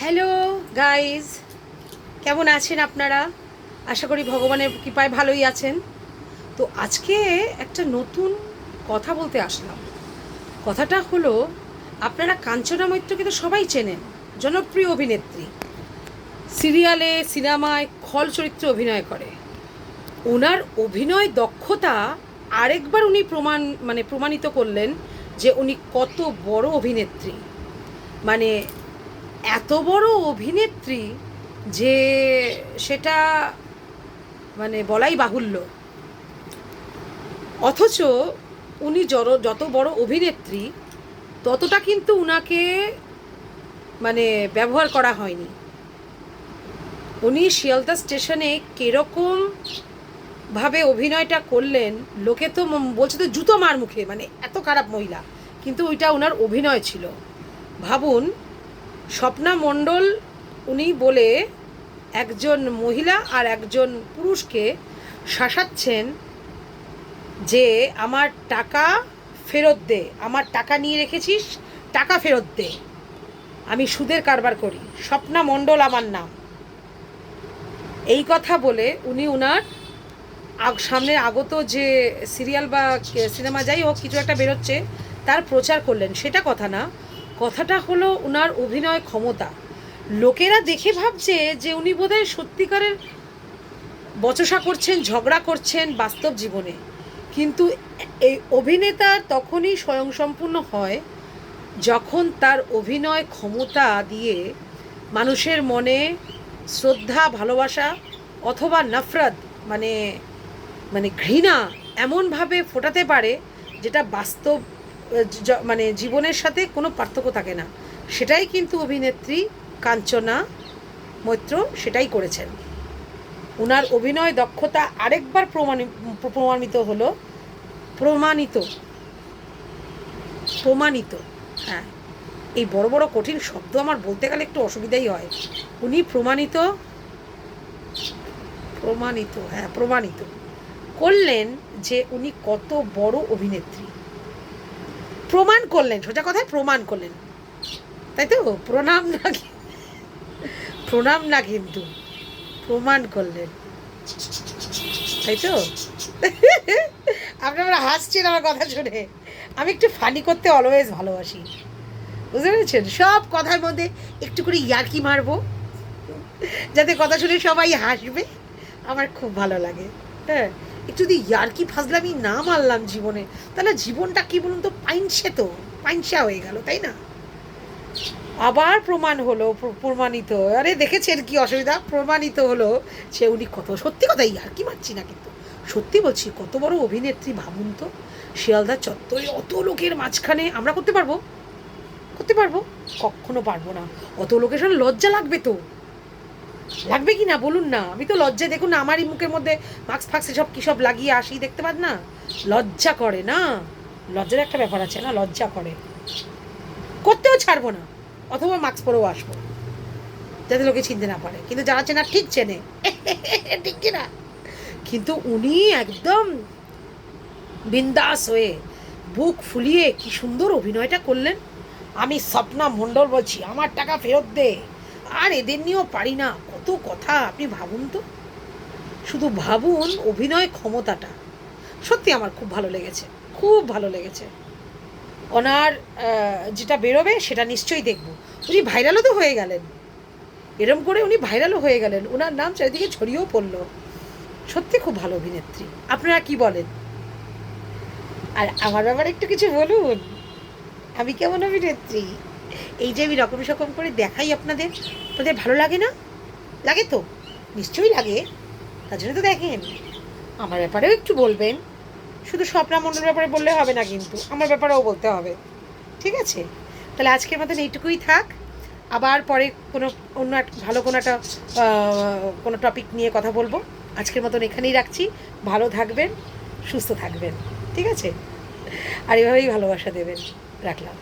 Hello guys, কেমন আছেন আপনারা? আশা করি ভগবানের কৃপায় ভালোই আছেন। তো আজকে একটা নতুন কথা বলতে আসলাম। কথাটা হলো, আপনারা কাঞ্চনা মৈত্রকে তো সবাই চেনেন, জনপ্রিয় অভিনেত্রী, সিরিয়ালে সিনেমায় খল চরিত্রে অভিনয় করে। ওনার অভিনয় দক্ষতা আরেকবার উনি প্রমাণিত করলেন যে উনি কত বড় অভিনেত্রী। মানে এত বড় অভিনেত্রী যে সেটা বলাই বাহুল্য। অথচ উনি যত বড় অভিনেত্রী ততটা কিন্তু উনাকে ব্যবহার করা হয়নি। উনি শিয়ালদা স্টেশনে কীরকম ভাবে অভিনয়টা করলেন, লোকে তো বলছে তো জুতো মার মুখে, এত খারাপ মহিলা, কিন্তু ওইটা ওনার অভিনয় ছিল। ভাবুন, স্বপ্না মণ্ডল উনি বলে একজন মহিলা আর একজন পুরুষকে শাসাচ্ছেন যে আমার টাকা ফেরত দে, আমার টাকা নিয়ে রেখেছিস, টাকা ফেরত দে, আমি সুদের কারবার করি, স্বপ্না মণ্ডল আমার নাম। এই কথা বলে উনি ওনার সামনে আগত যে সিরিয়াল বা সিনেমা যাই হোক কিছু একটা বেরোচ্ছে তার প্রচার করলেন। সেটা কথা না, কথাটা হলো ওনার অভিনয় ক্ষমতা। লোকেরা দেখে ভাবছে যে উনি বোধহয় সত্যিকারের বচসা করছেন, ঝগড়া করছেন বাস্তব জীবনে। কিন্তু এই অভিনেতার তখনই স্বয়ংসম্পূর্ণ হয় যখন তার অভিনয় ক্ষমতা দিয়ে মানুষের মনে শ্রদ্ধা, ভালোবাসা অথবা নফরত ঘৃণা এমনভাবে ফোটাতে পারে যেটা বাস্তব জীবনের সাথে কোনো পার্থক্য থাকে না। সেটাই কিন্তু অভিনেত্রী কাঞ্চনা মৈত্র সেটাই করেছেন। ওনার অভিনয় দক্ষতা আরেকবার প্রমাণিত। হ্যাঁ, এই বড় বড় কঠিন শব্দ আমার বলতে গেলে একটু অসুবিধাই হয়। উনি প্রমাণিত করলেন যে উনি কত বড় অভিনেত্রী। প্রমাণ করলেন, সোজা কথায় প্রমাণ করলেন, তাই তো? প্রণাম না কিন্তু প্রমাণ করলেন, তাই তো? আপনারা হাসছেন আমার কথা শুনে। আমি একটু ফানি করতে অলওয়েজ ভালোবাসি, বুঝতে পেরেছেন? সব কথার মধ্যে একটু করে ইয়ার্কি মারবো, যাতে কথা শুনে সবাই হাসবে, আমার খুব ভালো লাগে। হ্যাঁ, একটু যদি ইয়ার্কি ফাজলামি না মারলাম জীবনে, তাহলে জীবনটা কী বলুন তো, পাইনসা হয়ে গেল, তাই না? আবার প্রমাণিত, আরে দেখেছেন কি অসুবিধা, প্রমাণিত হলো সে উনি কত, সত্যি কথা, ইয়ার্কি মারছি না কিন্তু সত্যি বলছি, কত বড় অভিনেত্রী। ভাবুন তো, শিয়ালদা চত্বরে অত লোকের মাঝখানে আমরা করতে পারবো? কখনো পারবো না। অত লোকের সামনে লজ্জা লাগবে তো, লাগবে কি না বলুন না? আমি তো লজ্জায়, দেখুন না আমারই মুখের মধ্যে মাস্ক ফাক্স সব কী সব লাগিয়ে আসি, দেখতে পান না? লজ্জা করে না, লজ্জার একটা ব্যাপার আছে না, লজ্জা করে। করতেও ছাড়বো না, অথবা মাস্ক পরেও আসবো, যাতে লোকে চিনতে না পারে। কিন্তু যারা চেনা ঠিক চেনে, ঠিক কিনা? কিন্তু উনি একদম বিন্দাস হয়ে বুক ফুলিয়ে কি সুন্দর অভিনয়টা করলেন। আমি স্বপ্না মণ্ডল বলছি, আমার টাকা ফেরত দে, আর এদের নিয়েও পারি না, কত কথা। আপনি ভাবুন তো, শুধু ভাবুন অভিনয় ক্ষমতাটা। সত্যি আমার খুব ভালো লেগেছে। ওনার যেটা বেরোবে সেটা নিশ্চয়ই দেখব। উনি ভাইরালও তো হয়ে গেলেন, এরম করে উনি ভাইরালও হয়ে গেলেন, ওনার নাম চারিদিকে ছড়িয়েও পড়লো। সত্যি খুব ভালো অভিনেত্রী। আপনারা কি বলেন? আর আমার ব্যাপারে একটু কিছু বলুন, আমি কেমন অভিনেত্রী? এই যে আমি রকম সকম করে দেখাই আপনাদের ভালো লাগে না? লাগে তো, নিশ্চয়ই লাগে, তার জন্য তো দেখেন। আমার ব্যাপারেও একটু বলবেন, শুধু স্বপ্না মণ্ডলের ব্যাপারে বললে হবে না, কিন্তু আমার ব্যাপারেও বলতে হবে, ঠিক আছে? তাহলে আজকের মতন এইটুকুই থাক। আবার পরে অন্য একটা ভালো কোনো টপিক নিয়ে কথা বলবো। আজকের মতন এখানেই রাখছি। ভালো থাকবেন, সুস্থ থাকবেন, ঠিক আছে? আর এভাবেই ভালোবাসা দেবেন। রাখলাম।